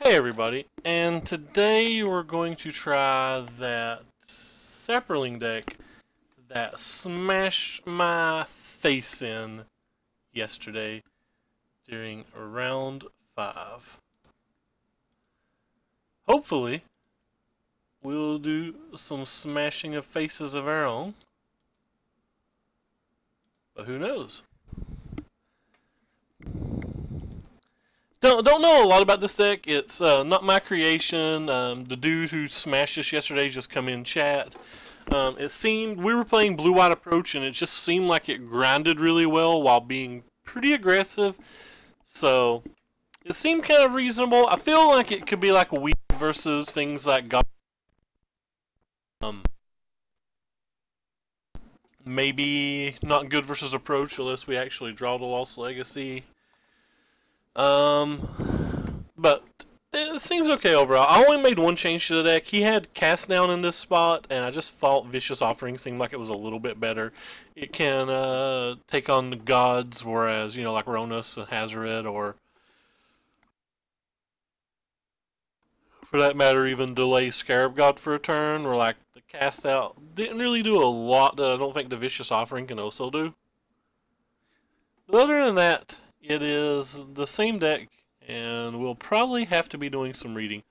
Hey everybody, and today we're going to try that Saproling deck that smashed my face in yesterday during round 5. Hopefully, we'll do some smashing of faces of our own, but who knows? Don't know a lot about this deck. It's not my creation. The dude who smashed us yesterday just come in chat. It seemed we were playing blue-white approach, and it just seemed like it grinded really well while being pretty aggressive. So it seemed kind of reasonable. I feel like it could be like a weak versus things like God. Maybe not good versus approach unless we actually draw the Lost Legacy. But it seems okay overall. I only made one change to the deck. He had Cast Down in this spot, and I just thought Vicious Offering seemed like it was a little bit better. It can take on the gods, whereas, you know, like Ronus and Hazoret, or for that matter, even delay Scarab God for a turn, where like the Cast Out didn't really do a lot that I don't think the Vicious Offering can also do. But other than that, it is the same deck, and we'll probably have to be doing some reading.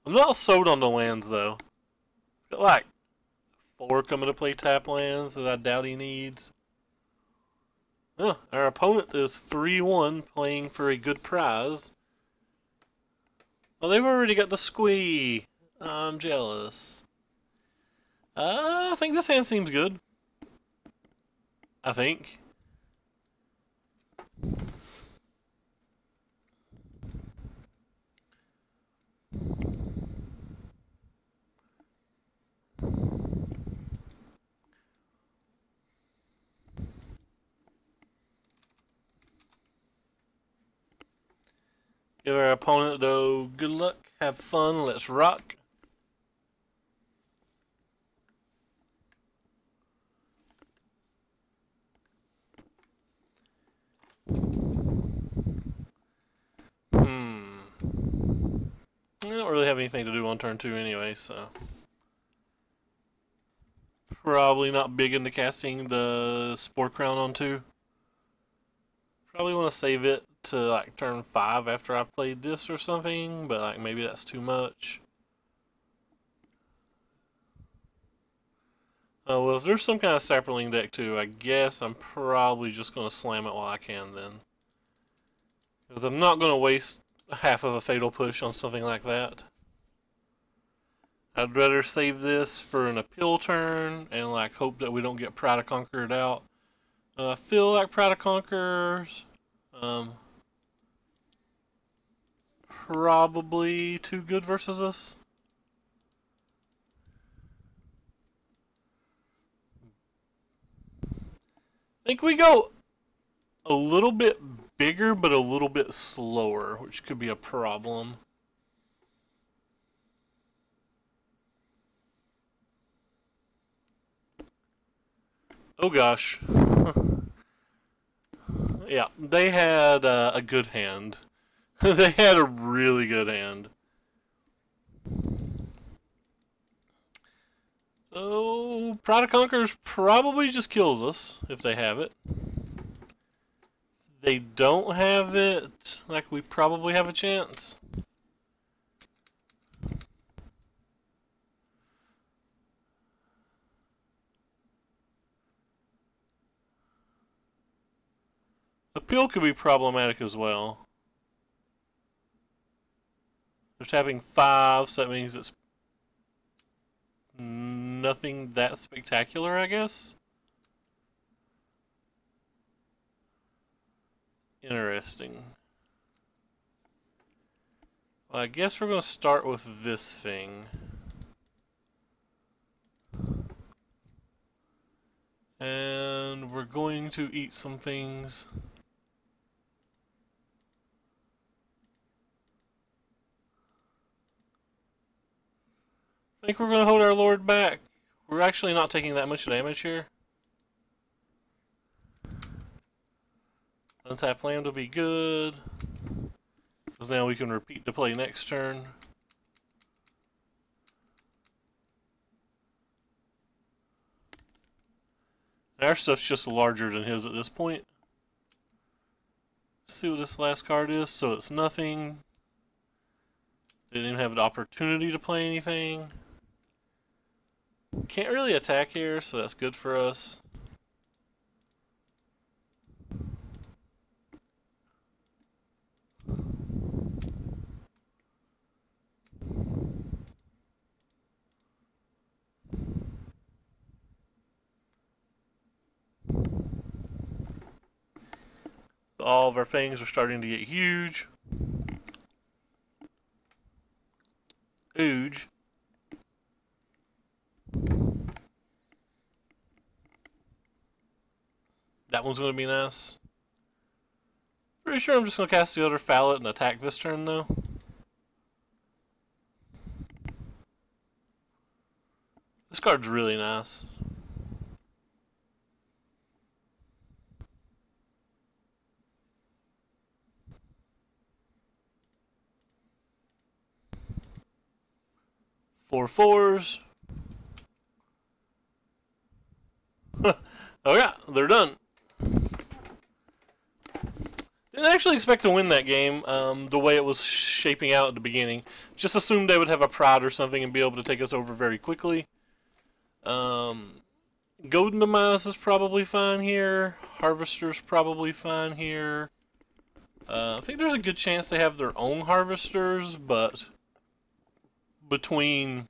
I'm not sold on the lands, though. It's got like 4 coming to play tap lands that I doubt he needs. Oh, our opponent is 3-1, playing for a good prize. Oh, they've already got the squee. I'm jealous. I think this hand seems good. I think. Give our opponent, though, good luck, have fun, let's rock. I don't really have anything to do on turn 2 anyway, so probably not big into casting the Spore Crown on 2. Probably want to save it to like turn 5 after I played this or something, but like maybe that's too much. Oh, well, if there's some kind of Saproling deck too, I guess I'm probably just going to slam it while I can then. Because I'm not going to waste half of a Fatal Push on something like that. I'd rather save this for an appeal turn and like hope that we don't get Pride of Conqueror out. I feel like Pride of Conquerors probably too good versus us. I think we go a little bit bigger but a little bit slower, which could be a problem. Oh gosh. Yeah, they had a good hand. They had a really good hand. So, Pride of Conquerors probably just kills us if they have it. If they don't have it, like, we probably have a chance. Appeal could be problematic as well. They're tapping 5, so that means it's nothing that spectacular, I guess. Interesting. Well, I guess we're going to start with this thing. And we're going to eat some things. I think we're going to hold our Lord back. We're actually not taking that much damage here. Untap land will be good. Because now we can repeat the play next turn. Our stuff's just larger than his at this point. Let's see what this last card is. So it's nothing. Didn't even have the opportunity to play anything. Can't really attack here, so that's good for us. All of our things are starting to get huge. Huge. That one's going to be nice. Pretty sure I'm just going to cast the other Fallet and attack this turn, though. This card's really nice. Four fours. Oh yeah, they're done. Didn't actually expect to win that game the way it was shaping out at the beginning. Just assumed they would have a prod or something and be able to take us over very quickly. Golden Demise is probably fine here. Harvester's probably fine here. I think there's a good chance they have their own Harvesters, but between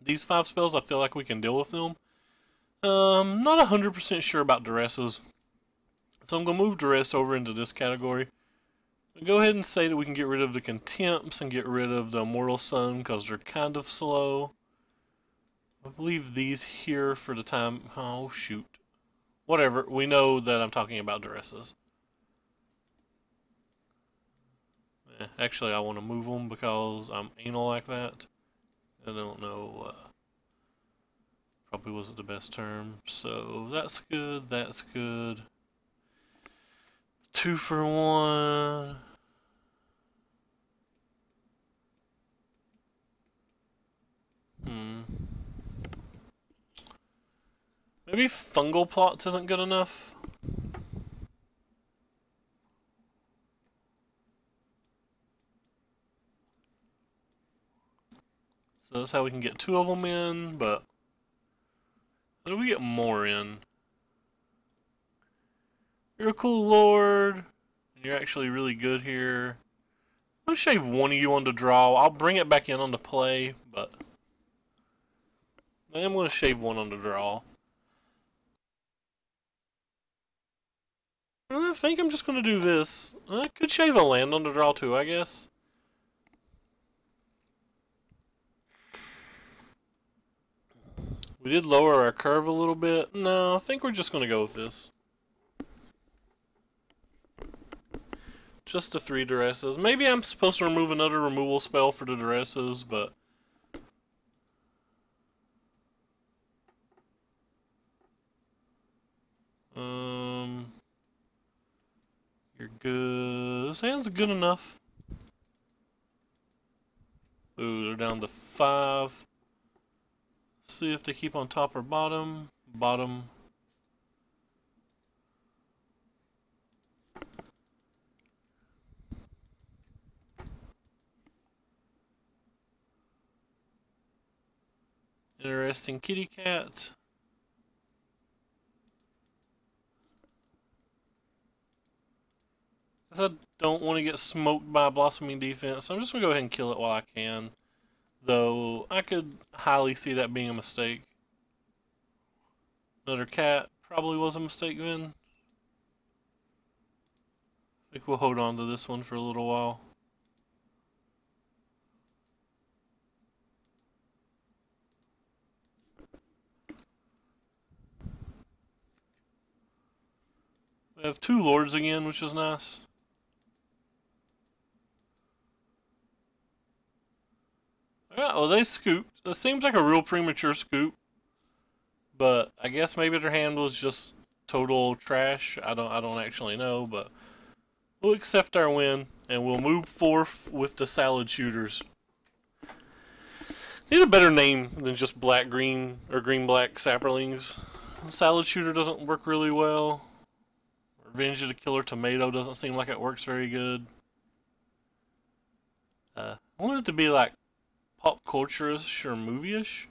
these 5 spells, I feel like we can deal with them. Not 100% sure about Duresses, so I'm going to move Duress over into this category. Go ahead and say that we can get rid of the Contempts and get rid of the Immortal Sun because they're kind of slow. I believe these here for the time. Oh, shoot. Whatever. We know that I'm talking about Duresses. Actually, I want to move them because I'm anal like that. I don't know. Probably wasn't the best term. So that's good. That's good. 2 for 1. Maybe Fungal Plots isn't good enough. So that's how we can get 2 of them in, but how do we get more in? You're a cool lord, and you're actually really good here. I'm going to shave one of you on the draw. I'll bring it back in on the play, but I am going to shave one on the draw. I think I'm just going to do this. I could shave a land on the draw too, I guess. We did lower our curve a little bit. No, I think we're just going to go with this. Just the 3 Duresses. Maybe I'm supposed to remove another removal spell for the Duresses, but you're good. This hand's good enough. Ooh, they're down to 5. See if they keep on top or bottom. Bottom. Interesting kitty cat. I don't want to get smoked by a blossoming defense, so I'm just going to go ahead and kill it while I can. Though, I could highly see that being a mistake. Another cat probably was a mistake then. I think we'll hold on to this one for a little while. We have 2 lords again, which is nice. Yeah, well, they scooped. It seems like a real premature scoop, but I guess maybe their hand was just total trash. I don't actually know, but We'll accept our win, and we'll move forth with the salad shooters. Need a better name than just black-green or green-black Saprolings. Salad shooter doesn't work really well. Revenge of the Killer Tomato doesn't seem like it works very good. I want it to be like pop culture-ish or movie-ish.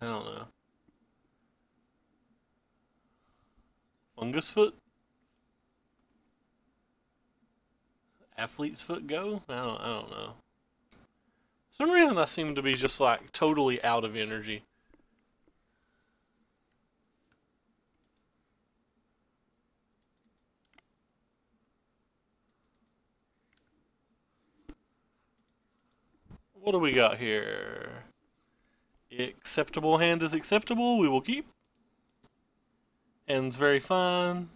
I don't know. Fungus Foot? Athlete's Foot Go? I don't know. For some reason I seem to be just like totally out of energy. What do we got here? Acceptable hand is acceptable. We will keep. Hand's very fine.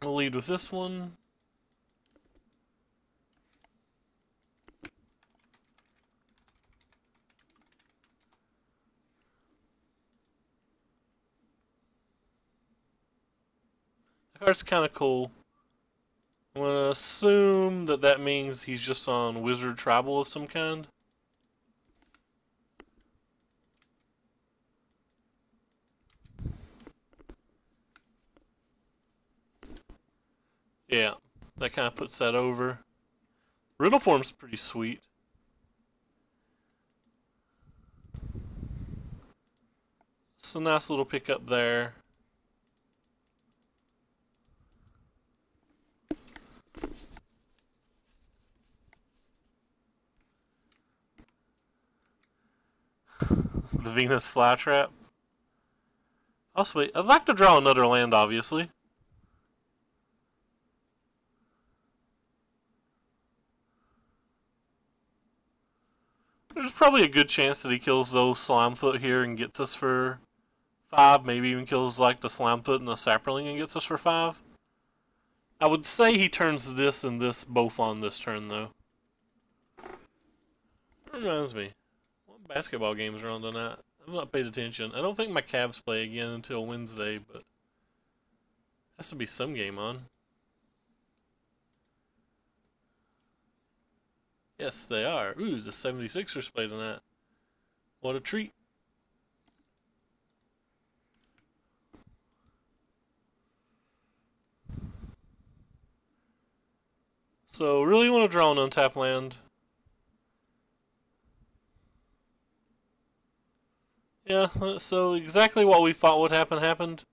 We'll lead with this one. The card's kind of cool. I'm going to assume that that means he's just on Wizard Tribal of some kind. Yeah, that kind of puts that over. Riddle form's pretty sweet. It's a nice little pickup there. The Venus Flytrap. Oh, sweet. I'd like to draw another land, obviously. There's probably a good chance that he kills those Slimefoot here and gets us for 5. Maybe even kills like the Slimefoot and the Saproling and gets us for 5. I would say he turns this and this both on this turn, though. That reminds me. What basketball games are on tonight? I've not paid attention. I don't think my Cavs play again until Wednesday, but has to be some game on. Yes, they are. Ooh, the 76ers play tonight. What a treat. So, really want to draw an untapped land. Yeah, so exactly what we thought would happen happened.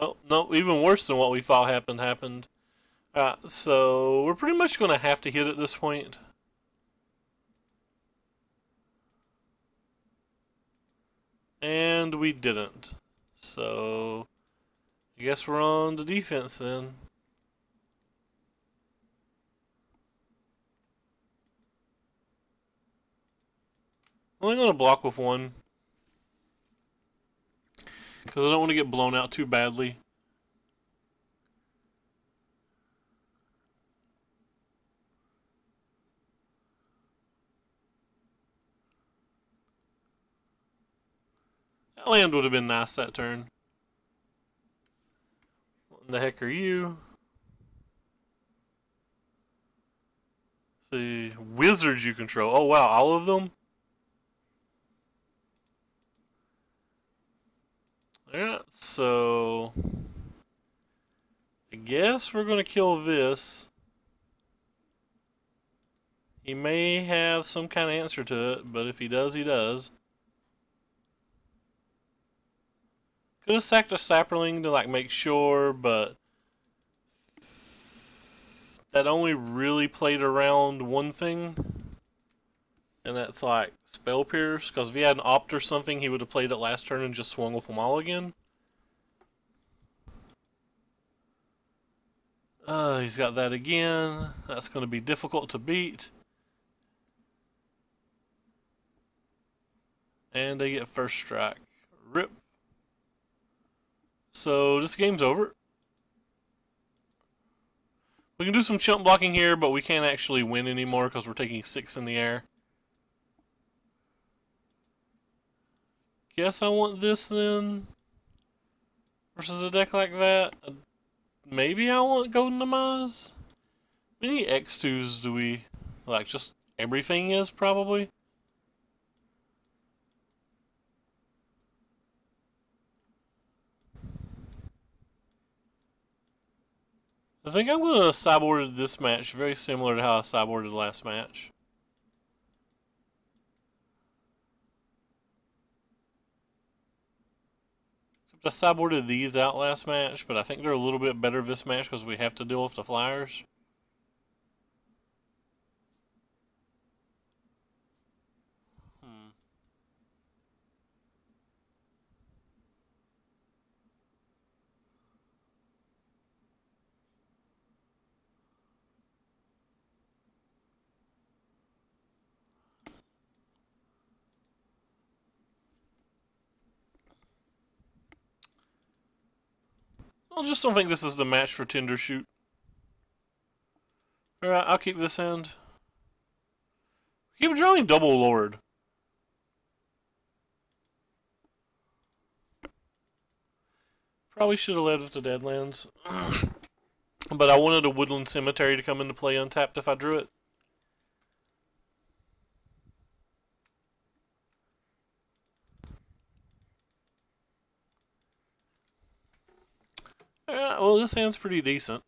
Oh, no, even worse than what we thought happened. So we're pretty much going to have to hit at this point. And we didn't. So I guess we're on the defense then. I'm only going to block with 1. Because I don't want to get blown out too badly. That land would have been nice that turn. What the heck are you? The wizards you control. Oh wow, all of them? Yeah, so I guess we're going to kill this. He may have some kind of answer to it, but if he does, he does. Could have sacked a Saproling to like make sure, but that only really played around one thing. And that's like Spell Pierce, because if he had an Opt or something, he would have played it last turn and just swung with them all again. He's got that again. That's going to be difficult to beat. And they get first strike. Rip. So this game's over. We can do some chump blocking here, but we can't actually win anymore because we're taking 6 in the air. guess I want this then. Versus a deck like that. Maybe I want Golden Demise. How many X2s do we... Like, just everything is, probably? I think I'm going to sideboard this match very similar to how I sideboarded the last match. Except I sideboarded these out last match, but I think they're a little bit better this match because we have to deal with the flyers. I just don't think this is the match for Tendershoot. Alright, I'll keep this hand. Keep drawing Double Lord. Probably should have led with the Deadlands. But I wanted a Woodland Cemetery to come into play untapped if I drew it. Alright, well this hand's pretty decent.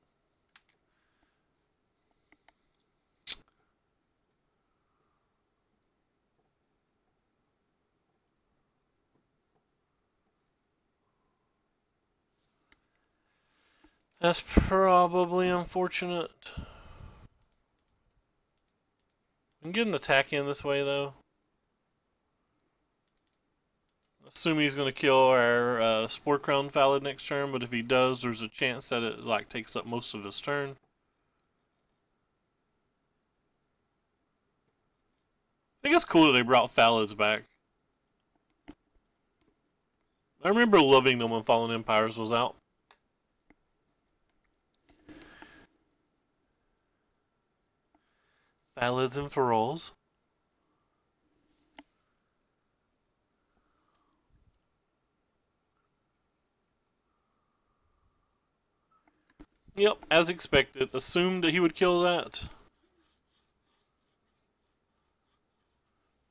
That's probably unfortunate. I can get an attack in this way, though. Assume he's going to kill our Spore Crown Phalid next turn, but if he does, there's a chance that it like takes up most of his turn. I think it's cool that they brought Phalids back. I remember loving them when Fallen Empires was out. Phalids and Ferols. Yep, as expected. Assumed that he would kill that.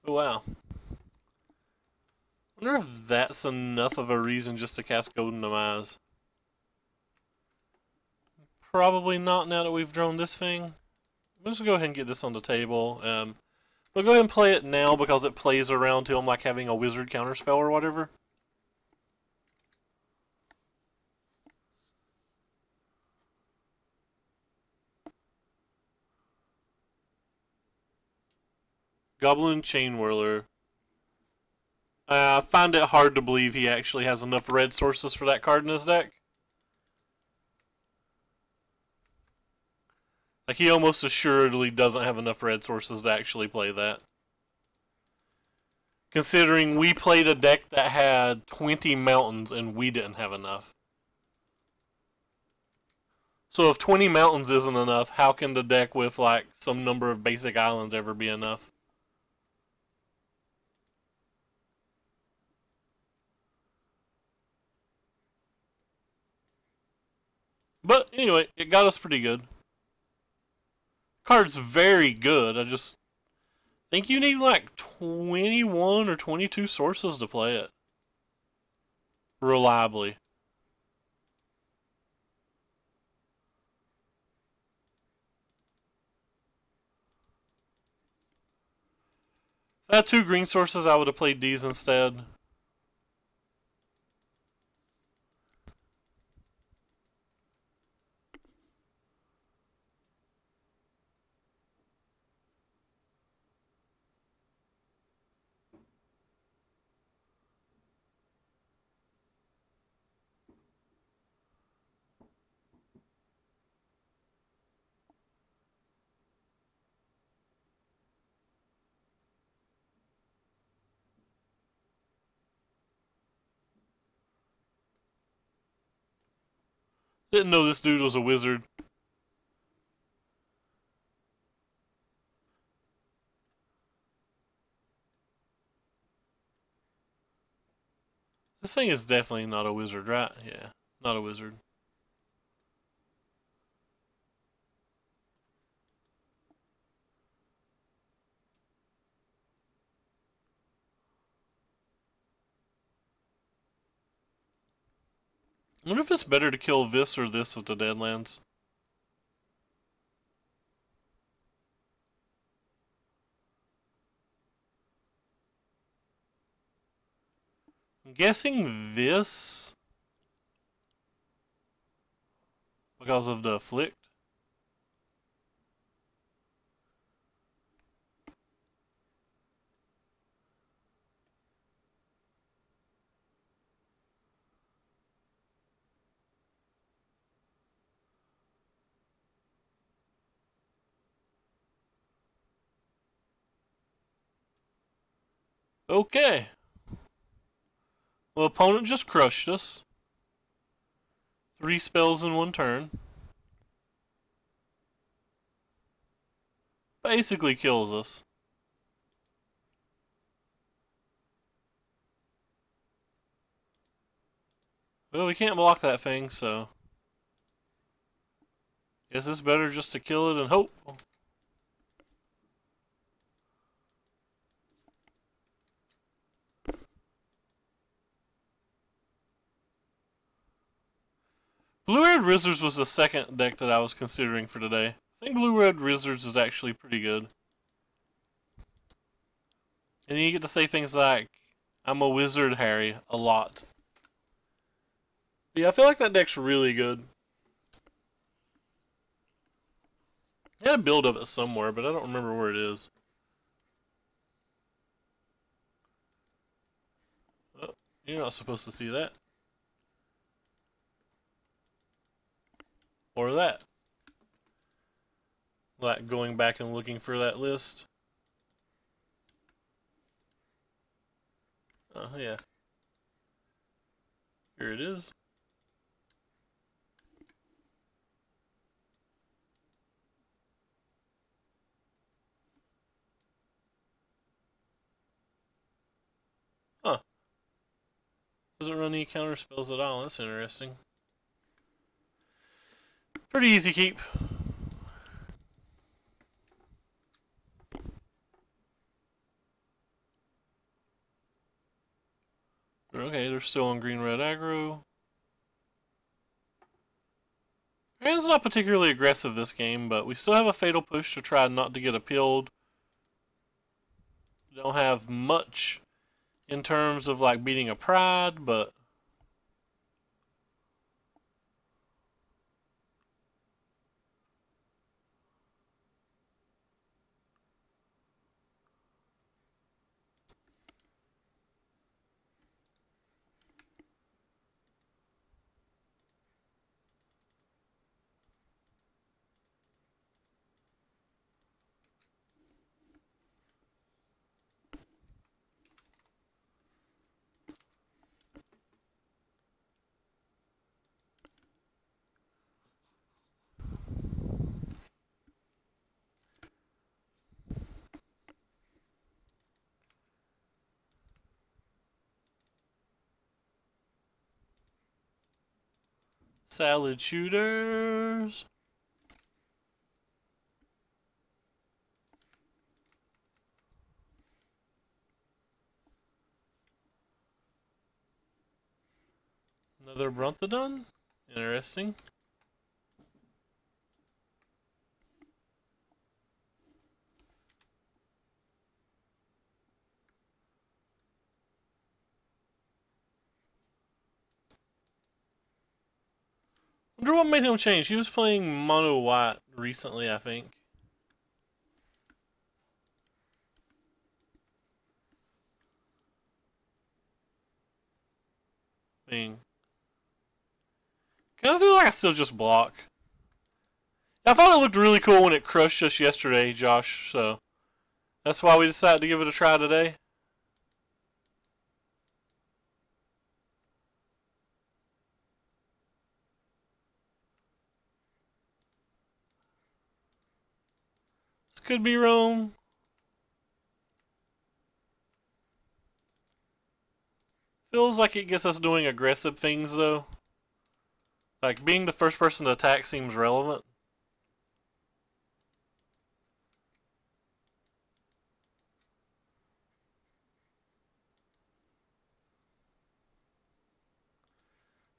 Oh, wow. I wonder if that's enough of a reason just to cast Golden Demise. Probably not now that we've drawn this thing. Let's go ahead and get this on the table. We'll go ahead and play it now because it plays around to him like having a wizard counterspell or whatever. Goblin Chain Whirler. I find it hard to believe he actually has enough red sources for that card in his deck. Like, he almost assuredly doesn't have enough red sources to actually play that. Considering we played a deck that had 20 mountains and we didn't have enough. So if 20 mountains isn't enough, how can the deck with like some number of basic islands ever be enough? But anyway, it got us pretty good. Card's very good. I just think you need like 21 or 22 sources to play it reliably. If I had 2 green sources, I would have played these instead. Didn't know this dude was a wizard. This thing is definitely not a wizard, right? Yeah, not a wizard. I wonder if it's better to kill this or this with the Deadlands. I'm guessing this because of the afflict. Okay. Well, opponent just crushed us. 3 spells in 1 turn. Basically kills us. Well, we can't block that thing, so guess it's better just to kill it and hope. Blue-Red Wizards was the second deck that I was considering for today. I think Blue-Red Wizards is actually pretty good. And you get to say things like, I'm a wizard, Harry, a lot. But yeah, I feel like that deck's really good. I had a build of it somewhere, but I don't remember where it is. Oh, you're not supposed to see that. Or that. Like going back and looking for that list. Oh, yeah. Here it is. Huh. Doesn't run any counter spells at all. That's interesting. Pretty easy keep. Okay, they're still on green-red aggro. Rand's not particularly aggressive this game, but we still have a fatal push to try not to get appealed. We don't have much in terms of like beating a pride, but salad shooters. Another Brontodon? Interesting. Wonder what made him change. He was playing mono white recently, I think. I mean, kind of feel like I still just block. I thought it looked really cool when it crushed us yesterday, Josh, so that's why we decided to give it a try today. This could be wrong. Feels like it gets us doing aggressive things, though. Like, being the first person to attack seems relevant.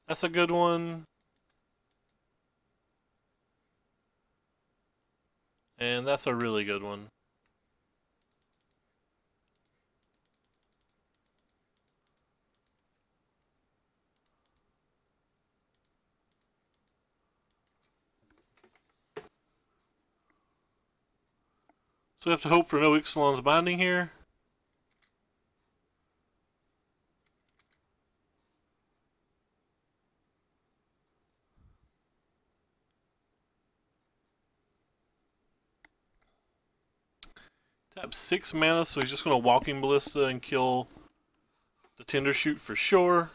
That's a good one. And that's a really good one. So we have to hope for no Ixalan's Binding here. Tap 6 mana, so he's just going to Walking Ballista and kill the Tender Shoot for sure.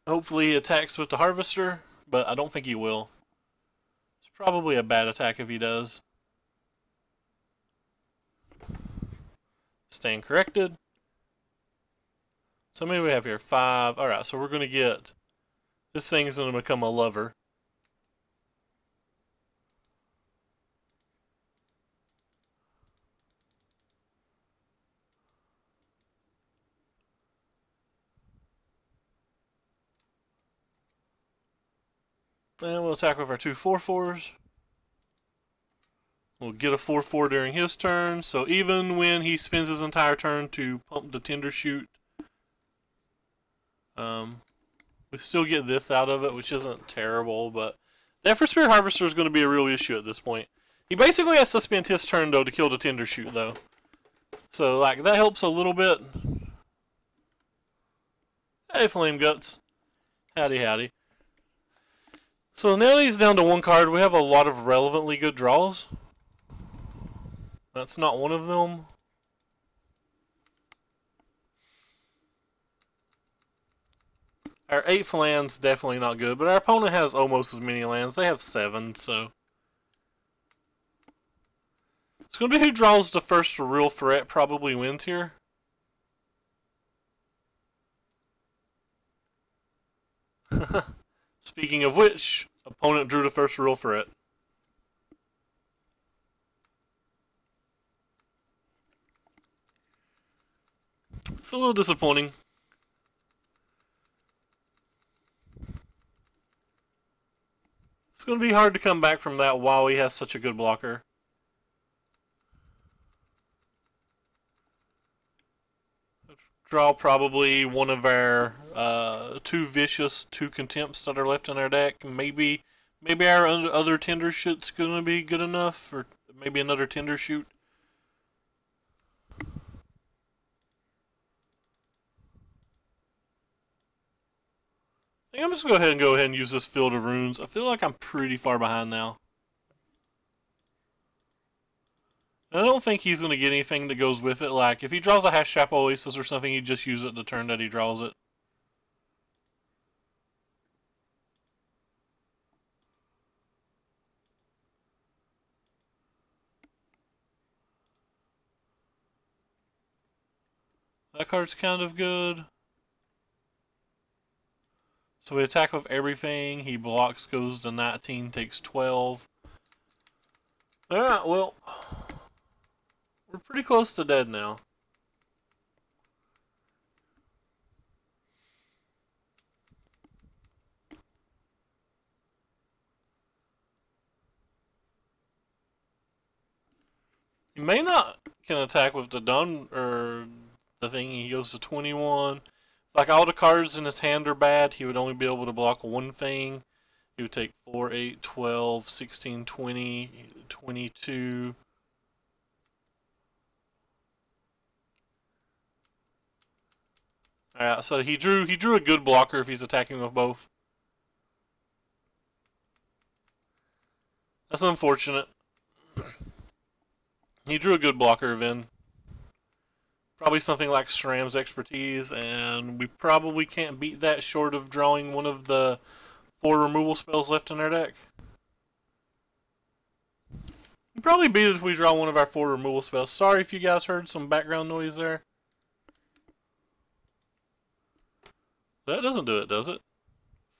Hopefully he attacks with the Harvester, but I don't think he will. It's probably a bad attack if he does. Stand corrected. So how many do we have here? 5. Alright, so we're going to get... This thing's going to become a lover. Then we'll attack with our 2 4/4s. We'll get a 4/4 during his turn, so even when he spends his entire turn to pump the Tender Shoot, we still get this out of it, which isn't terrible, but the Effort Spirit Harvester is going to be a real issue at this point. He basically has to spend his turn, though, to kill the Tender Shoot, though. So, like, that helps a little bit. Hey, Flame Guts. Howdy, howdy. So now that he's down to 1 card, we have a lot of relevantly good draws. That's not one of them. Our 8th land's definitely not good, but our opponent has almost as many lands. They have 7, so... It's going to be who draws the first real threat probably wins here. Speaking of which, opponent drew the first real threat. It's a little disappointing. It's going to be hard to come back from that while he has such a good blocker. Draw probably one of our 2 Vicious, 2 Contempts that are left in our deck. Maybe our other Tender Shoot's going to be good enough, or maybe another Tender Shoot. I think I'm just going to go ahead and use this Field of Runes. I feel like I'm pretty far behind now. I don't think he's going to get anything that goes with it. Like, if he draws a Hash Trap Oasis or something, he'd just use it the turn that he draws it. That card's kind of good. So we attack with everything. He blocks, goes to 19, takes 12. Alright, well... We're pretty close to dead now. He may not can attack with the or the thing. He goes to 21. If, like, all the cards in his hand are bad, he would only be able to block one thing. He would take 4, 8, 12, 16, 20, 22... Alright, so he drew a good blocker if he's attacking with both. That's unfortunate. He drew a good blocker, Vin. Probably something like Stram's Expertise, and we probably can't beat that short of drawing one of the 4 removal spells left in our deck. We probably beat it if we draw one of our 4 removal spells. Sorry if you guys heard some background noise there. That doesn't do it, does it?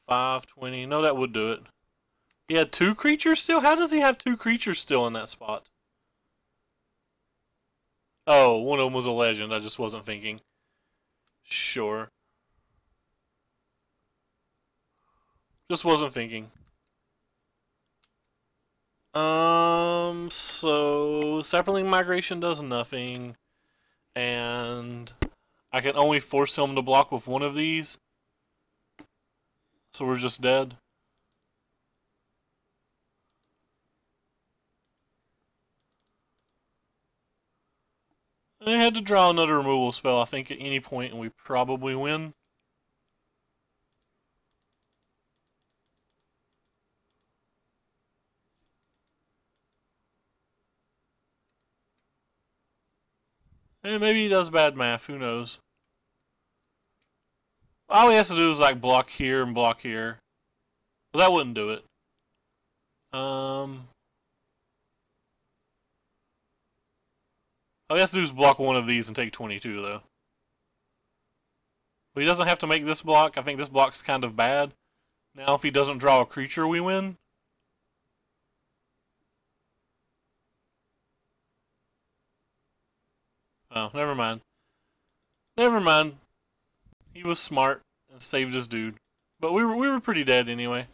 520. No, that would do it. He had 2 creatures still? How does he have 2 creatures still in that spot? Oh, one of them was a legend. I just wasn't thinking. Sure. Just wasn't thinking. So Saproling Migration does nothing, and I can only force him to block with one of these. So we're just dead. I had to draw another removal spell, I think, at any point, and we probably win. And maybe he does bad math, who knows. All he has to do is like block here and block here. But that wouldn't do it. All he has to do is block one of these and take 22, though. But he doesn't have to make this block. I think this block's kind of bad. Now, if he doesn't draw a creature, we win. Oh, never mind. Never mind. He was smart and saved his dude. But we were pretty dead anyway.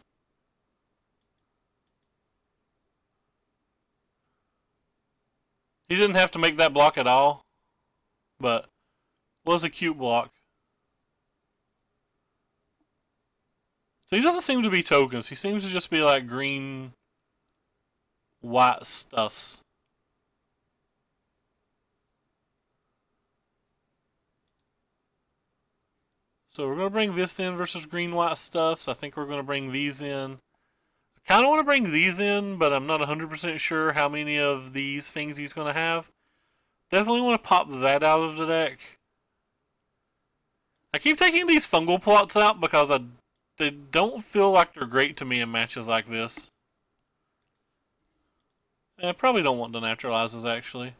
He didn't have to make that block at all. But was a cute block. So he doesn't seem to be tokens. He seems to just be like green, white stuffs. So we're going to bring this in versus green-white stuffs. I think we're going to bring these in. I kind of want to bring these in, but I'm not 100% sure how many of these things he's going to have. Definitely want to pop that out of the deck. I keep taking these fungal plots out because they don't feel like they're great to me in matches like this. I probably don't want the naturalizes, actually.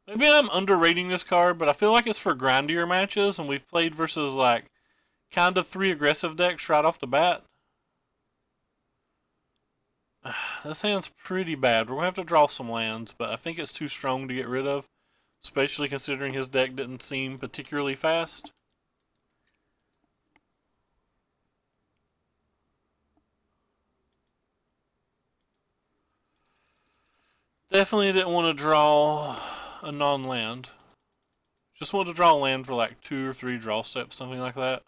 Maybe I'm underrating this card, but I feel like it's for grindier matches, and we've played versus, like, kind of 3 aggressive decks right off the bat. This hand's pretty bad. We're going to have to draw some lands, but I think it's too strong to get rid of, especially considering his deck didn't seem particularly fast. Definitely didn't want to draw a non-land. Just wanted to draw a land for like 2 or 3 draw steps, something like that.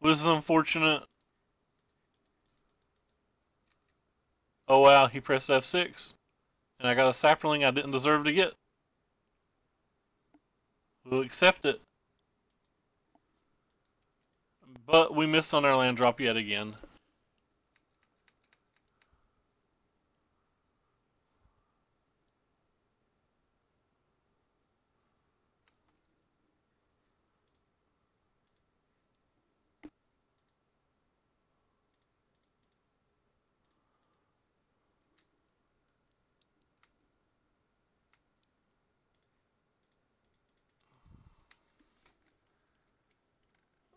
This is unfortunate. Oh wow, he pressed F6. And I got a Saproling I didn't deserve to get. We'll accept it. But we missed on our land drop yet again.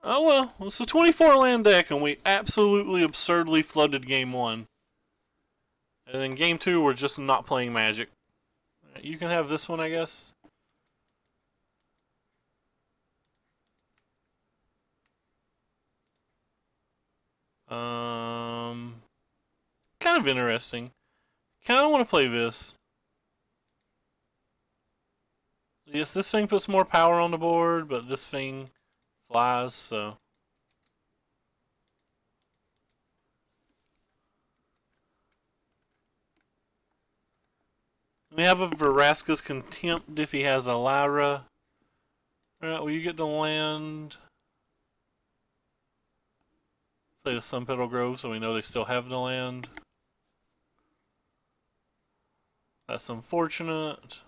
Oh well, it's a 24 land deck and we absolutely absurdly flooded game 1. And then game 2 we're just not playing Magic. You can have this one, I guess. Kind of interesting. Kind of want to play this. Yes, this thing puts more power on the board, but this thing flies, so. We have a Vraska's Contempt if he has a Lyra. Alright, well you get to land. Play the Sun Petal Grove so we know they still have the land. That's unfortunate.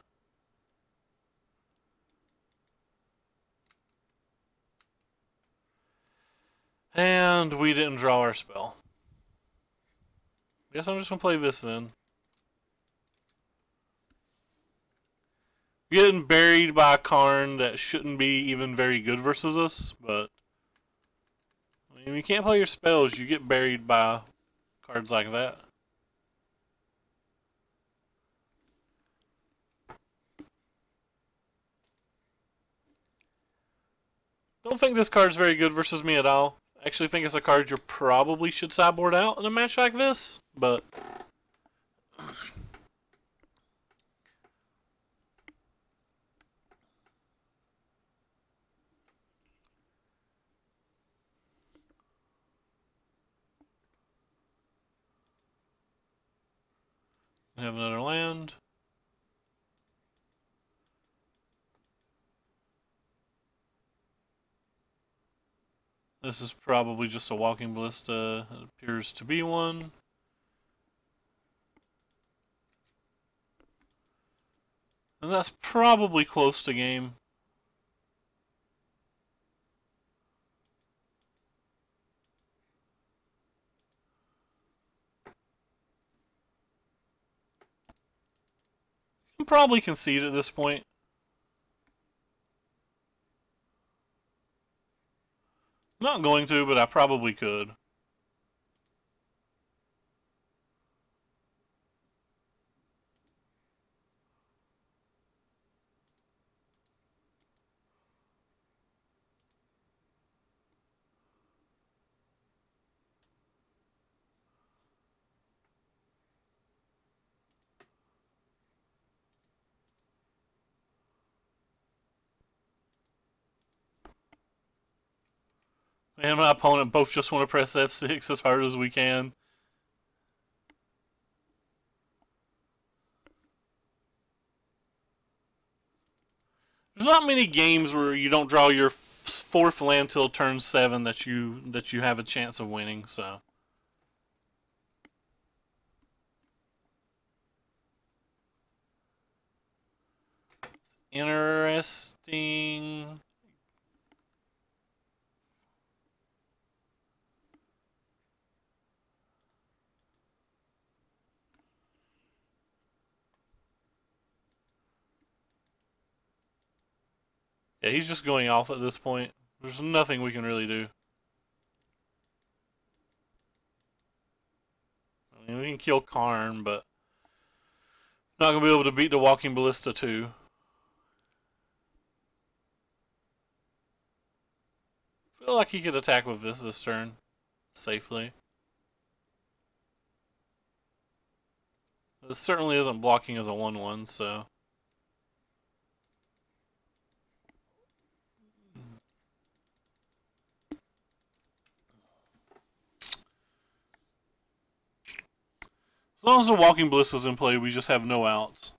And we didn't draw our spell. Guess I'm just gonna play this then. Getting buried by a Karn that shouldn't be even very good versus us, but I mean, you can't play your spells, you get buried by cards like that. Don't think this card's very good versus me at all. I actually think it's a card you probably should sideboard out in a match like this, but we have another land. This is probably just a walking ballista. It appears to be one. And that's probably close to game. You can probably concede at this point. I'm not going to, but I probably could. Me and my opponent both just want to press F6 as hard as we can. There's not many games where you don't draw your fourth land till turn 7 that you have a chance of winning, so. It's interesting. Yeah, he's just going off at this point. There's nothing we can really do. I mean, we can kill Karn, but not going to be able to beat the Walking Ballista too. I feel like he could attack with this turn safely. This certainly isn't blocking as a 1/1, so. As long as the Walking Ballista's in play, we just have no outs.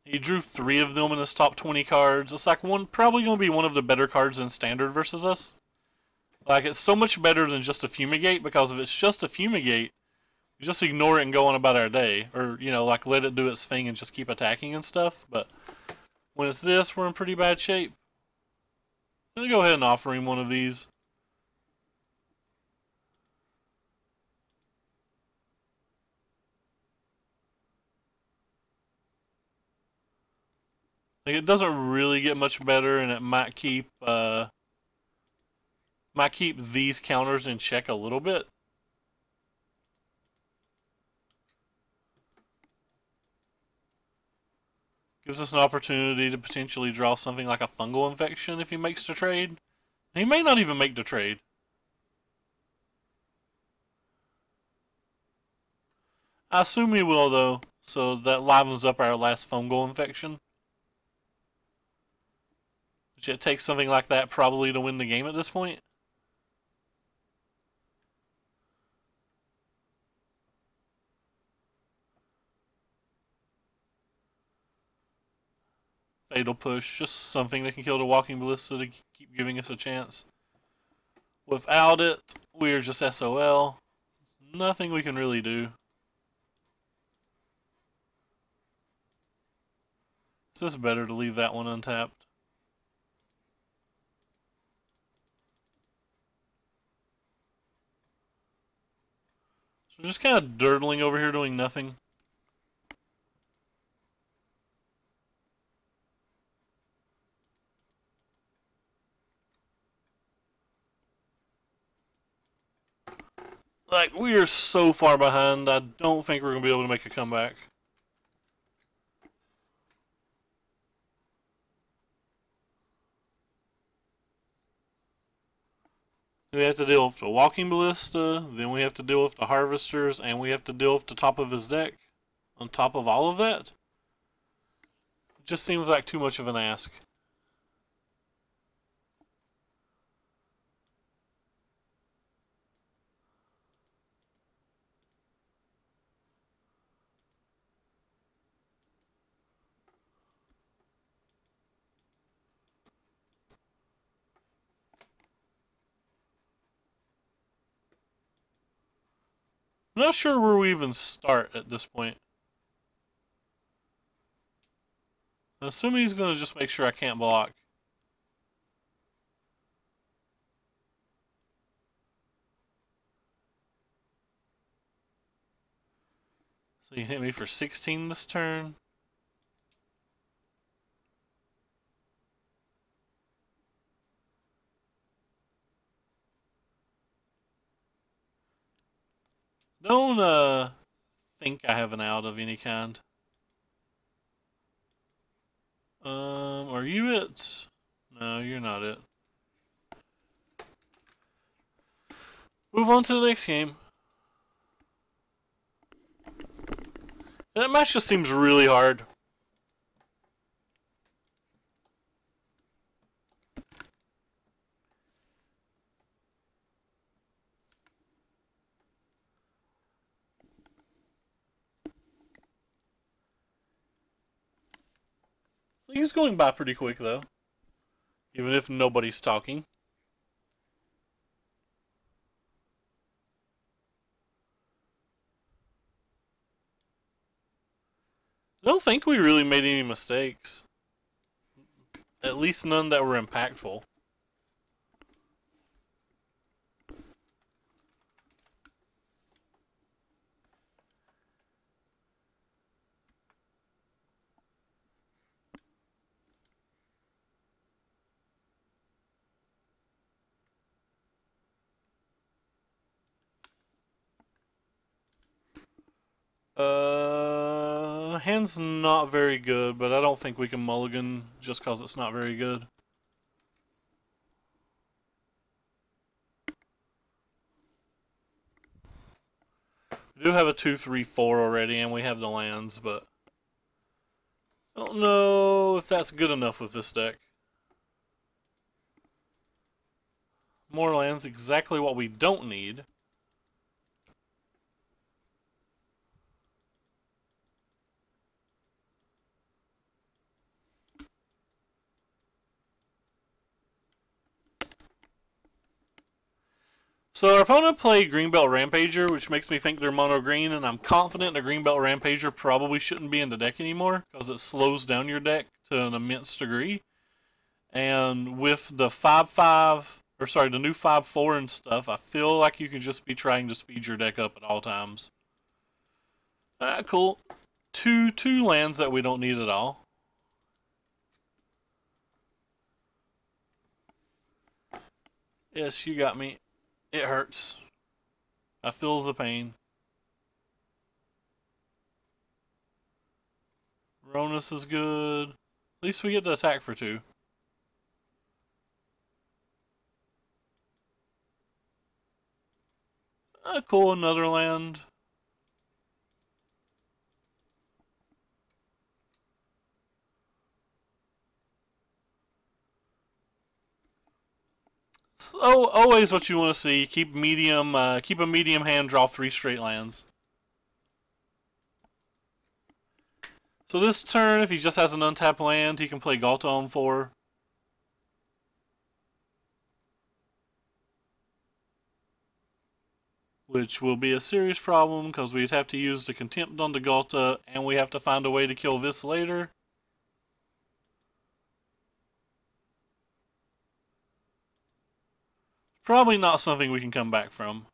He drew 3 of them in his top 20 cards. It's like probably going to be one of the better cards in Standard versus us. Like, it's so much better than just a Fumigate, because if it's just a Fumigate, we just ignore it and go on about our day. Or, you know, like, let it do its thing and just keep attacking and stuff. But when it's this, we're in pretty bad shape. I'm going to go ahead and offer him one of these. Like, it doesn't really get much better, and it might keep these counters in check a little bit. Gives us an opportunity to potentially draw something like a fungal infection if he makes the trade. He may not even make the trade. I assume he will, though, so that livens up our last fungal infection. Which it takes something like that probably to win the game at this point. Fatal Push, just something that can kill the Walking Ballista to keep giving us a chance. Without it, we're just SOL. Nothing we can really do. It's just better to leave that one untapped. So just kind of durdling over here doing nothing. Like, we are so far behind, I don't think we're going to be able to make a comeback. We have to deal with the Walking Ballista, then we have to deal with the Harvesters, and we have to deal with the top of his deck. On top of all of that, it just seems like too much of an ask. I'm not sure where we even start at this point. I'm assuming he's going to just make sure I can't block. So he hit me for 16 this turn. Don't think I have an out of any kind. Are you it? No, you're not it. Move on to the next game. That match just seems really hard. He's going by pretty quick, though. Even if nobody's talking. I don't think we really made any mistakes. At least none that were impactful. Hand's not very good, but I don't think we can mulligan just because it's not very good. We do have a 2-3-4 already, and we have the lands, but I don't know if that's good enough with this deck. More lands, exactly what we don't need. So our opponent played Greenbelt Rampager, which makes me think they're mono green, and I'm confident the Greenbelt Rampager probably shouldn't be in the deck anymore because it slows down your deck to an immense degree. And with the 5/5, or sorry, the new 5/4 and stuff, I feel like you can just be trying to speed your deck up at all times. Cool. Two lands that we don't need at all. Yes, you got me. It hurts. I feel the pain. Ronus is good. At least we get to attack for 2. Cool, another land. So, always what you want to see. Keep medium. Keep a medium hand. Draw 3 straight lands. So this turn, if he just has an untapped land, he can play Galta on 4. Which will be a serious problem because we'd have to use the Contempt on the Galta, and we have to find a way to kill this later. Probably not something we can come back from.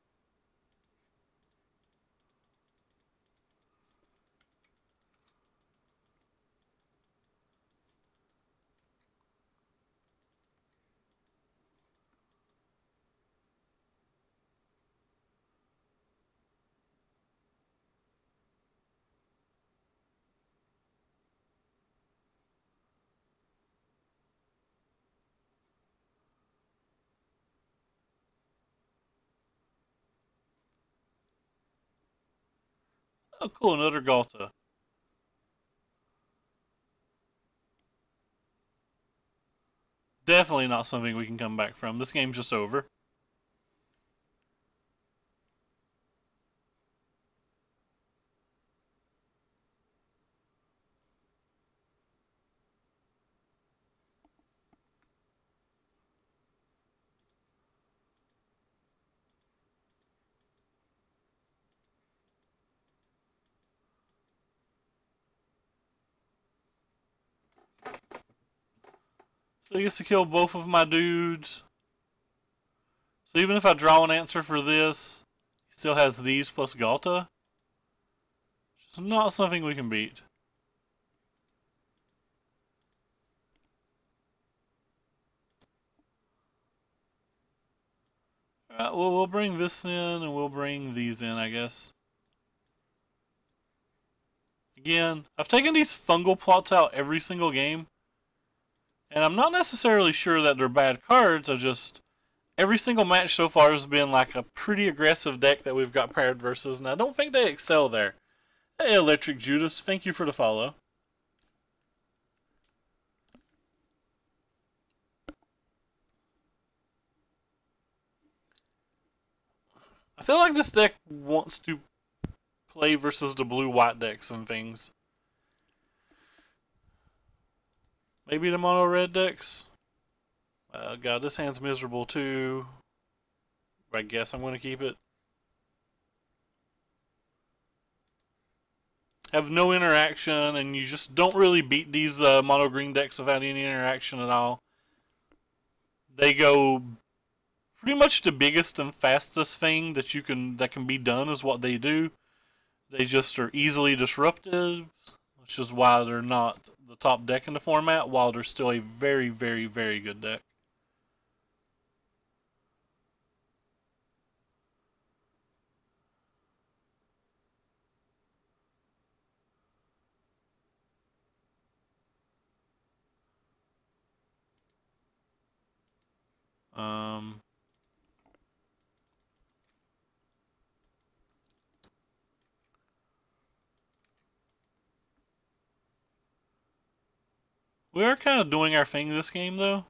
Oh, cool, another Galta. Definitely not something we can come back from. This game's just over. So he gets to kill both of my dudes. So even if I draw an answer for this, he still has these plus Galta. It's not something we can beat. Alright, well, we'll bring this in and we'll bring these in, I guess. Again, I've taken these fungal plots out every single game. And I'm not necessarily sure that they're bad cards, I just... Every single match so far has been like a pretty aggressive deck that we've got paired versus, and I don't think they excel there. Hey, Electric Judas, thank you for the follow. I feel like this deck wants to play versus the blue-white decks and things. Maybe the mono-red decks? God, this hand's miserable too. I guess I'm going to keep it. Have no interaction, and you just don't really beat these mono-green decks without any interaction at all. They go pretty much the biggest and fastest thing that can be done is what they do. They just are easily disruptive, which is why they're not the top deck in the format, while they're still a very, very, very good deck. We are kind of doing our thing this game, though.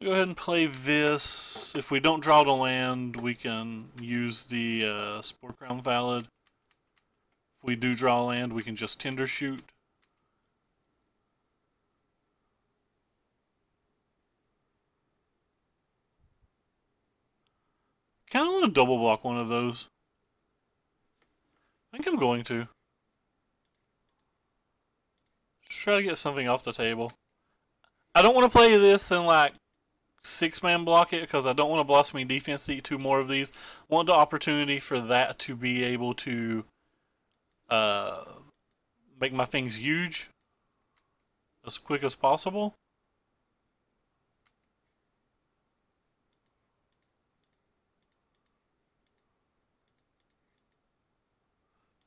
Go ahead and play this. If we don't draw the land, we can use the Spore Crown Valid. If we do draw land, we can just Tender Shoot. Kind of want to double block one of those. I think I'm going to. Just try to get something off the table. I don't want to play this in like 6-man block it because I don't want to Blossoming Defense to eat 2 more of these. I want the opportunity for that to be able to make my things huge as quick as possible.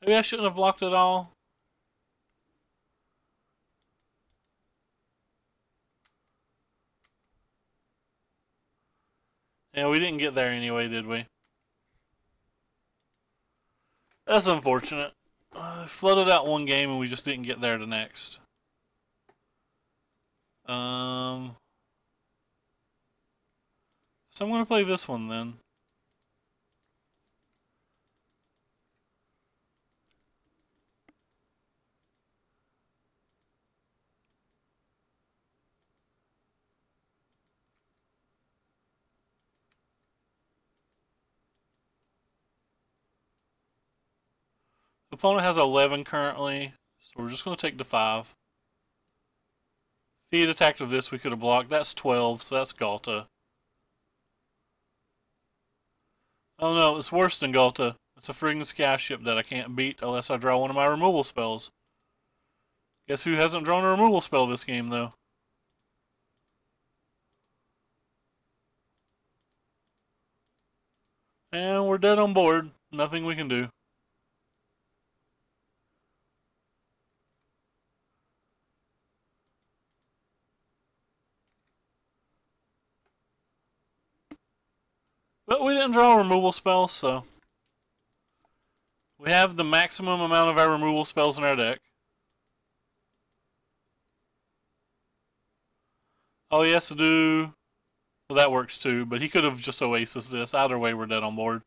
Maybe I shouldn't have blocked it all. Yeah, we didn't get there anyway, did we? That's unfortunate. Flooded out one game and we just didn't get there the next. So I'm going to play this one then. The opponent has 11 currently, so we're just going to take the 5. If he had attacked with this, we could have blocked. That's 12, so that's Galta. Oh no, it's worse than Galta. It's a friggin' skyship that I can't beat unless I draw one of my removal spells. Guess who hasn't drawn a removal spell this game, though? And we're dead on board. Nothing we can do. But we didn't draw a removal spell, so we have the maximum amount of our removal spells in our deck. Oh, he has to do... Well, that works too, but he could have just Oasis this. Either way, we're dead on board.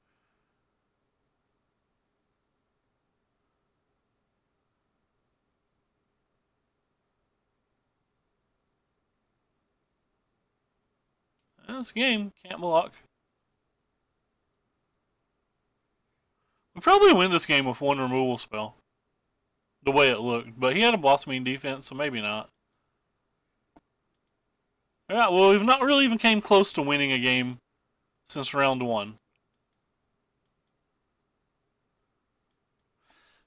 This game can't block. We probably win this game with one removal spell. The way it looked. But he had a blossoming defense, so maybe not. Alright, well, we've not really even came close to winning a game since round 1.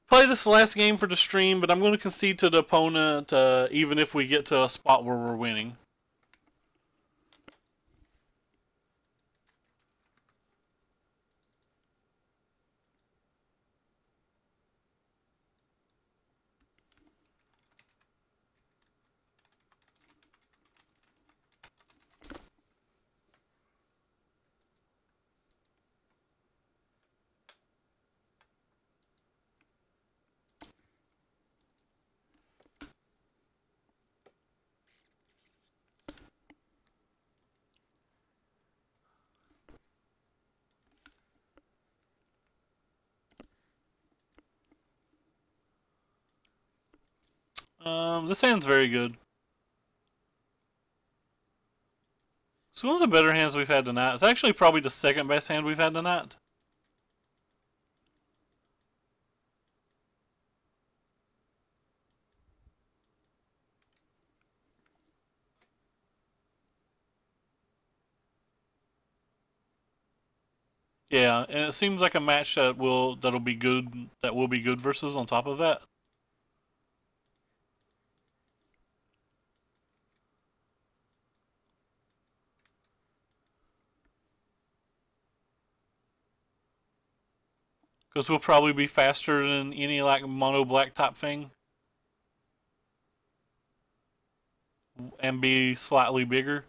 Play this last game for the stream, but I'm going to concede to the opponent even if we get to a spot where we're winning. This hand's very good. It's one of the better hands we've had tonight. It's actually probably the second best hand we've had tonight. Yeah, and it seems like a match that'll be good. That will be good versus on top of that. Because we'll probably be faster than any like mono black type thing. And be slightly bigger.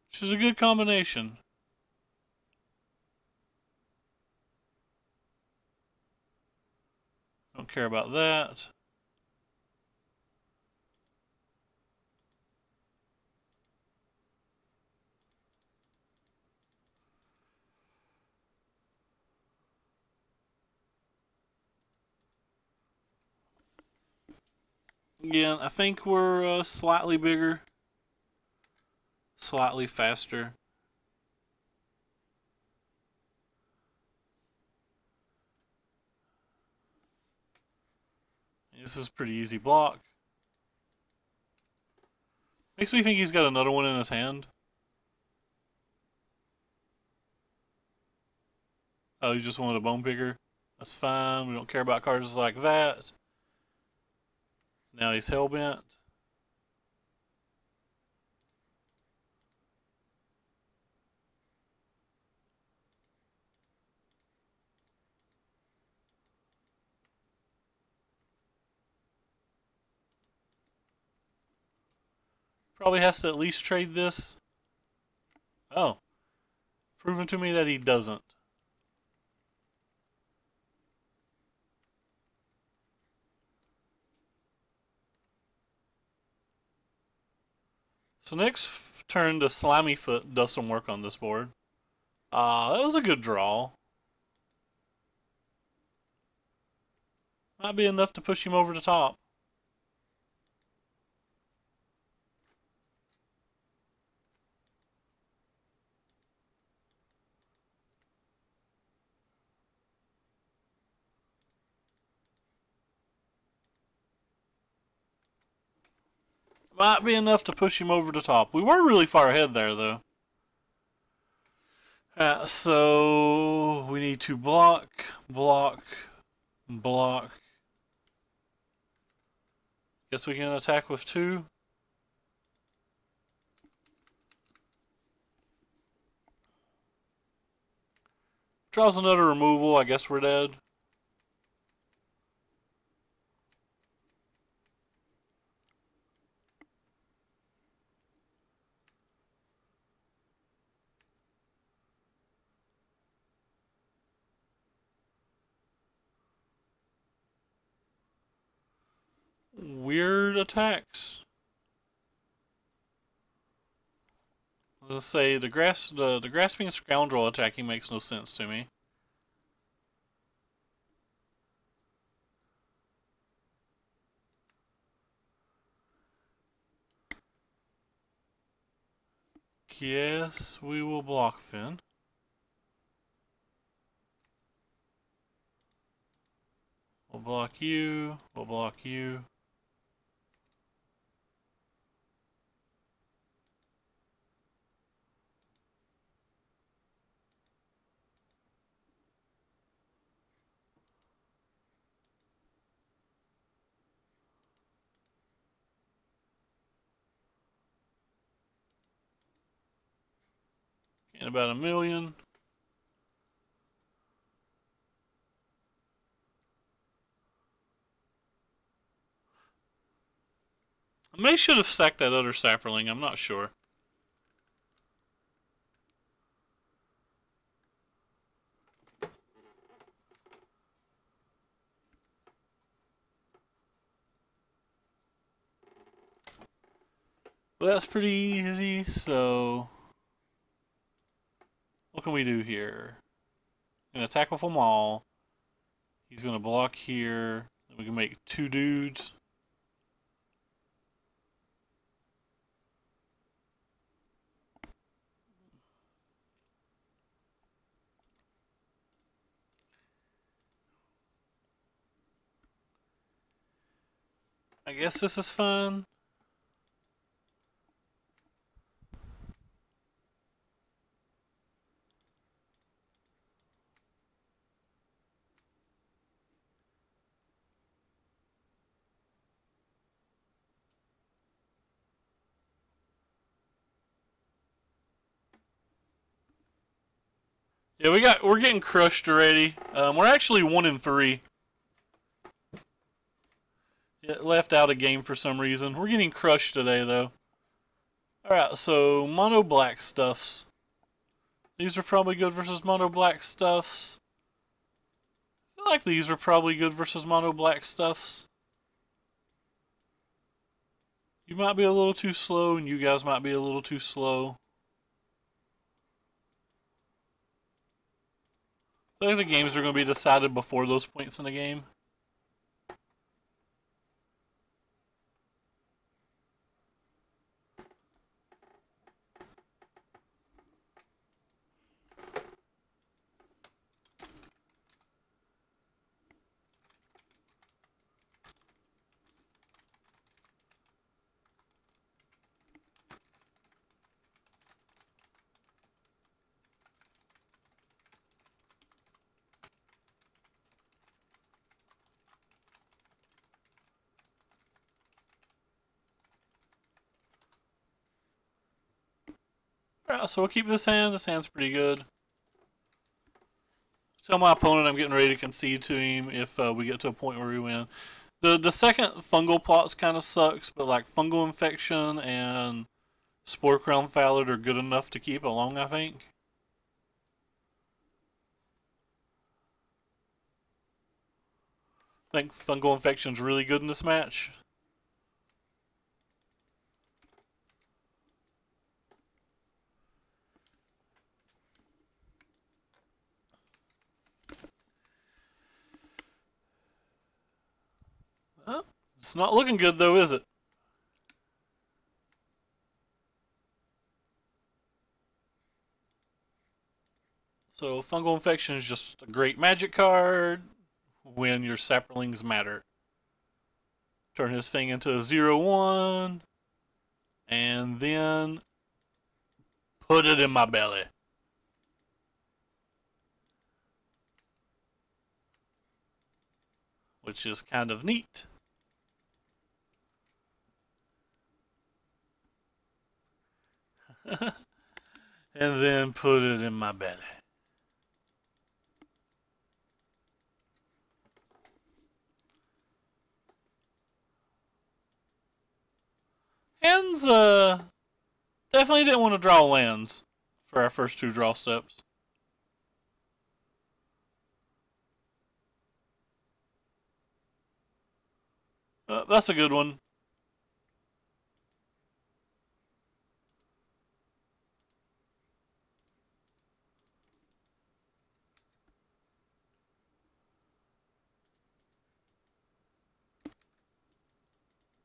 Which is a good combination. Don't care about that. Again, I think we're slightly bigger. Slightly faster. This is a pretty easy block. Makes me think he's got another one in his hand. Oh, he just wanted a bone picker. That's fine. We don't care about cards like that. Now he's hellbent. Probably has to at least trade this. Oh. Proven to me that he doesn't. So next turn, the Slimy Foot does some work on this board. That was a good draw. Might be enough to push him over the top. Might be enough to push him over the top. We were really far ahead there, though. So we need to block, block, block. Guess we can attack with 2. Draws another removal. I guess we're dead. Weird attacks. Let's say the grasping scoundrel attacking makes no sense to me. Yes, we will block Finn. We'll block you. We'll block you. In about 1,000,000. I may should have sacked that other Saproling, I'm not sure. But that's pretty easy, so what can we do here? Gonna attack with them all. He's gonna block here. Then we can make 2 dudes. I guess this is fun. Yeah, we're getting crushed already. We're actually 1-3. Yeah, left out a game for some reason. We're getting crushed today, though. Alright, so mono black stuffs. These are probably good versus mono black stuffs. I feel like these are probably good versus mono black stuffs. You might be a little too slow, and you guys might be a little too slow. I think the games are going to be decided before those points in the game. Alright, so we'll keep this hand. This hand's pretty good. Tell my opponent I'm getting ready to concede to him if we get to a point where we win. The second fungal plots kind of sucks, but like fungal infection and spore crown phallid are good enough to keep along, I think. I think fungal infection's really good in this match. It's not looking good though, is it? So Fungal Infection is just a great magic card when your Saprolings matter. Turn his thing into a 0/1, and then put it in my belly. Which is kind of neat. And then put it in my belly. And definitely didn't want to draw lands for our first 2 draw steps. That's a good one.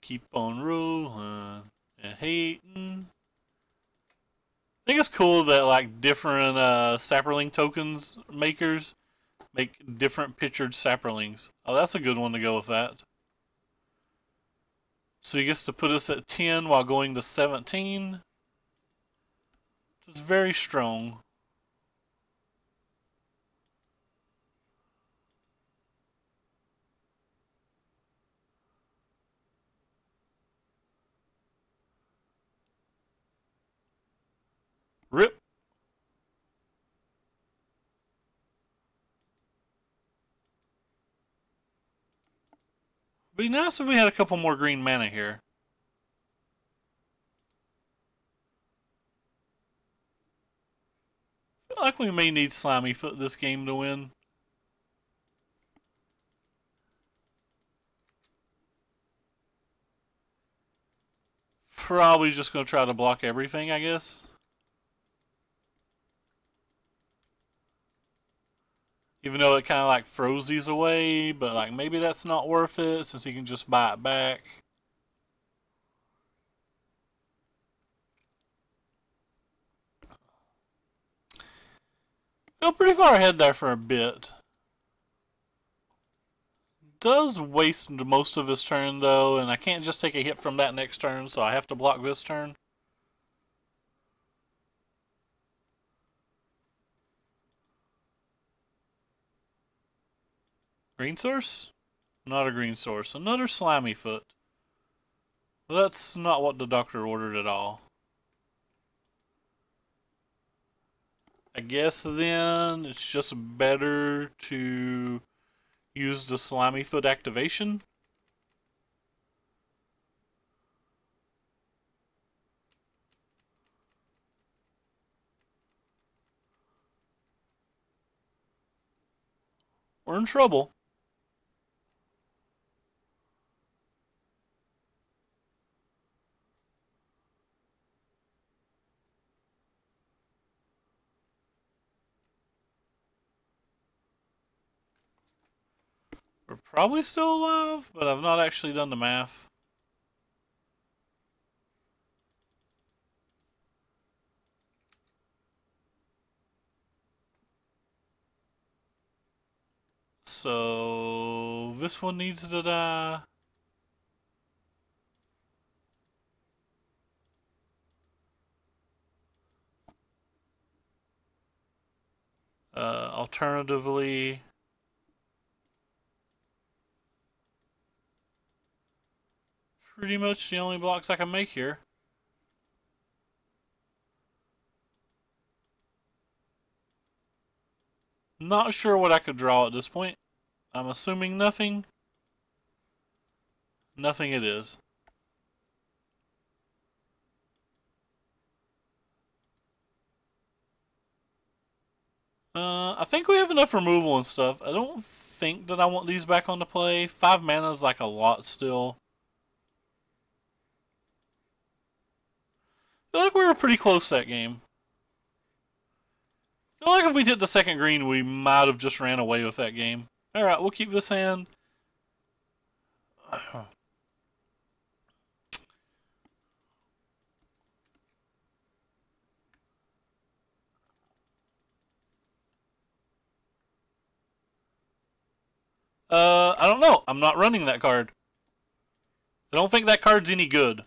Keep on rolling and hating. I think it's cool that like different Saproling tokens makers make different pictured Saprolings. Oh, that's a good one to go with that. So he gets to put us at 10 while going to 17. It's very strong. Rip. Be nice if we had a couple more green mana here. I feel like we may need Slimy Foot this game to win. Probably just going to try to block everything, I guess. Even though it kind of like froze these away, but like maybe that's not worth it since he can just buy it back. Feel pretty far ahead there for a bit. Does waste most of his turn though, and I can't just take a hit from that next turn, so I have to block this turn. Green source? Not a green source. Another Slimy Foot. Well, that's not what the doctor ordered at all. I guess then it's just better to use the Slimy Foot activation. We're in trouble. We're probably still alive, but I've not actually done the math. So this one needs to die. Alternatively, pretty much the only blocks I can make here. Not sure what I could draw at this point. I'm assuming nothing. Nothing it is. I think we have enough removal and stuff. I don't think that I want these back on the play. 5 mana is like a lot still. I feel like we were pretty close that game. I feel like if we hit the second green, we might have just ran away with that game. Alright, we'll keep this hand. I don't know. I'm not running that card. I don't think that card's any good.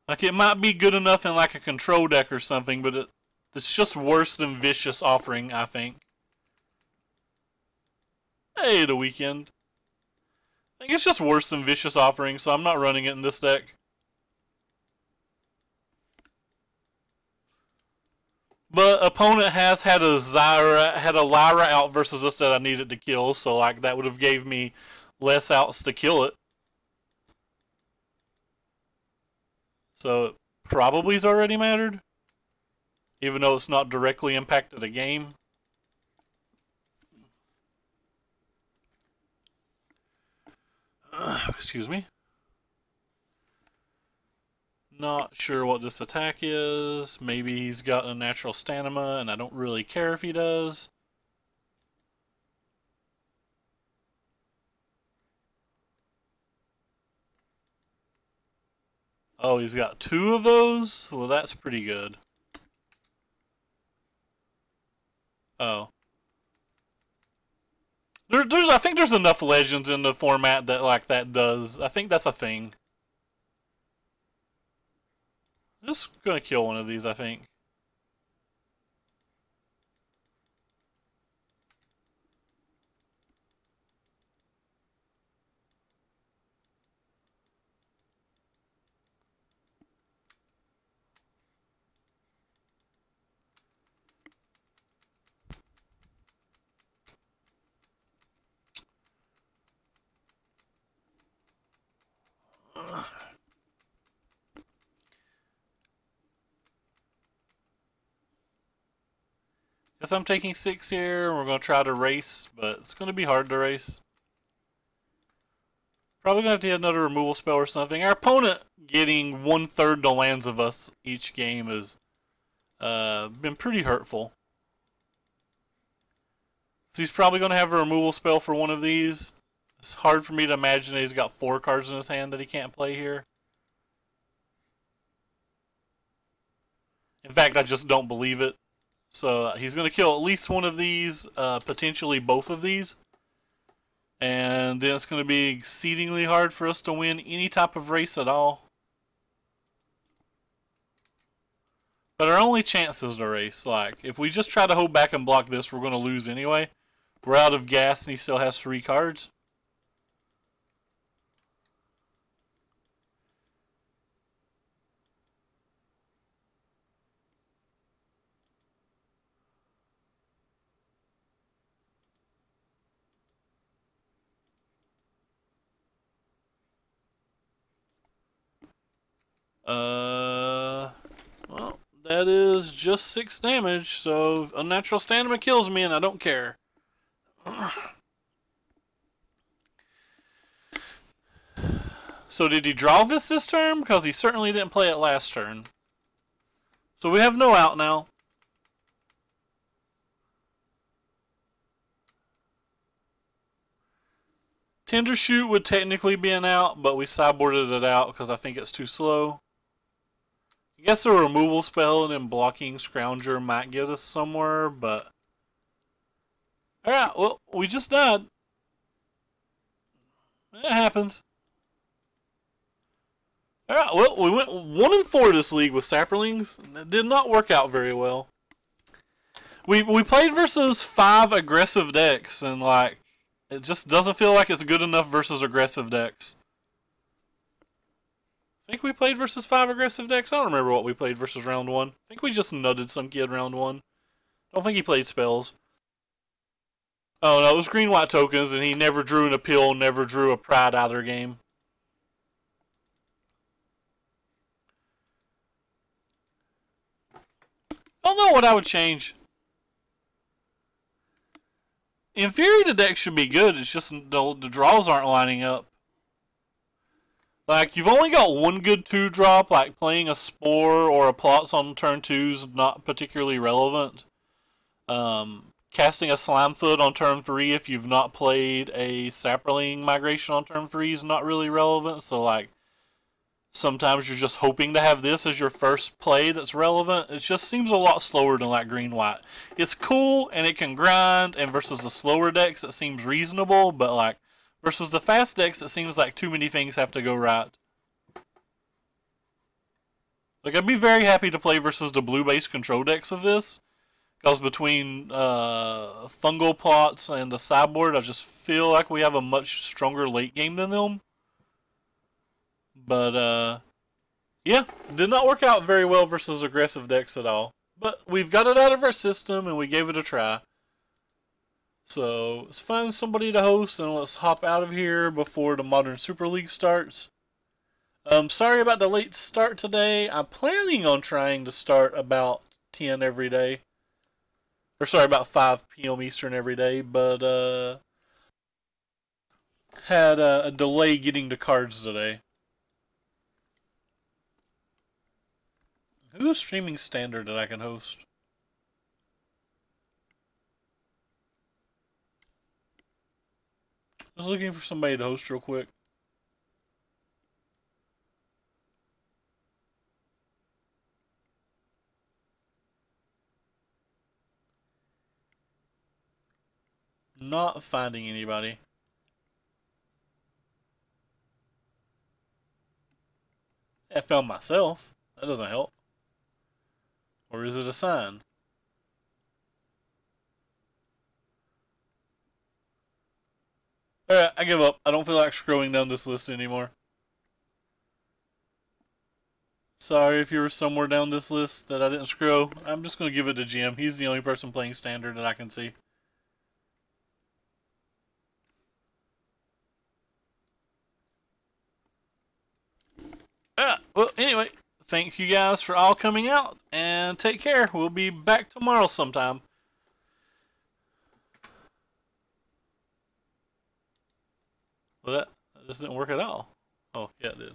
Like, it might be good enough in, like, a control deck or something, but it's just worse than Vicious Offering, I think. Hey, the Weekend. I think it's just worse than Vicious Offering, so I'm not running it in this deck. But opponent has had a Lyra out versus us that I needed to kill, so like that would have gave me less outs to kill it. So it probably's already mattered, even though it's not directly impacted a game. Excuse me. Not sure what this attack is. Maybe he's got a natural stamina, and I don't really care if he does. Oh, he's got 2 of those? Well, that's pretty good. Oh. I think there's enough legends in the format that like that does. I think that's a thing. I'm just gonna kill one of these, I think. Guess I'm taking 6 here. We're going to try to race, but it's going to be hard to race. Probably going to have to hit another removal spell or something. Our opponent getting 1/3 the lands of us each game has been pretty hurtful. So he's probably going to have a removal spell for one of these. It's hard for me to imagine that he's got 4 cards in his hand that he can't play here. In fact, I just don't believe it. So he's going to kill at least one of these, potentially both of these. And then it's going to be exceedingly hard for us to win any type of race at all. But our only chance is to race. Like, if we just try to hold back and block this, we're going to lose anyway. We're out of gas and he still has 3 cards. Well, that is just 6 damage, so unnatural stamina kills me and I don't care. So did he draw this turn? Because he certainly didn't play it last turn. So we have no out now. Tender Shoot would technically be an out, but we sideboarded it out because I think it's too slow. I guess a removal spell and then blocking Scrounger might get us somewhere, but... Alright, well, we just died. It happens. Alright, well, we went 1-4 this league with Saprolings. It did not work out very well. We played versus 5 aggressive decks, and like, it just doesn't feel like it's good enough versus aggressive decks. I think we played versus 5 aggressive decks. I don't remember what we played versus round 1. I think we just nutted some kid round 1. Don't think he played spells. Oh no, it was green-white tokens, and he never drew an appeal, never drew a pride either game. I don't know what I would change. In theory, the deck should be good. It's just the draws aren't lining up. Like, you've only got one good 2-drop, like playing a Spore or a Plots on turn 2 is not particularly relevant. Casting a Slimefoot on turn 3 if you've not played a Saproling Migration on turn 3 is not really relevant. So, like, sometimes you're just hoping to have this as your first play that's relevant. It just seems a lot slower than like green-white. It's cool and it can grind, and versus the slower decks it seems reasonable, but like versus the fast decks it seems like too many things have to go right. Like, I'd be very happy to play versus the blue-based control decks of this, because between fungal plots and the sideboard, I just feel like we have a much stronger late game than them. But, yeah, did not work out very well versus aggressive decks at all. But we've got it out of our system, and we gave it a try. So, let's find somebody to host, and let's hop out of here before the Modern Super League starts. Sorry about the late start today. I'm planning on trying to start about 10 every day. Or sorry, about 5 p.m. Eastern every day, but had a delay getting to cards today. Who's streaming standard that I can host? Just looking for somebody to host real quick. Not finding anybody. I found myself. That doesn't help. Or is it a sign? Alright, I give up. I don't feel like scrolling down this list anymore. Sorry if you were somewhere down this list that I didn't scroll. I'm just going to give it to Jim. He's the only person playing standard that I can see. Well, anyway, thank you guys for all coming out, and take care. We'll be back tomorrow sometime. Well, that just didn't work at all. Oh, yeah, it did.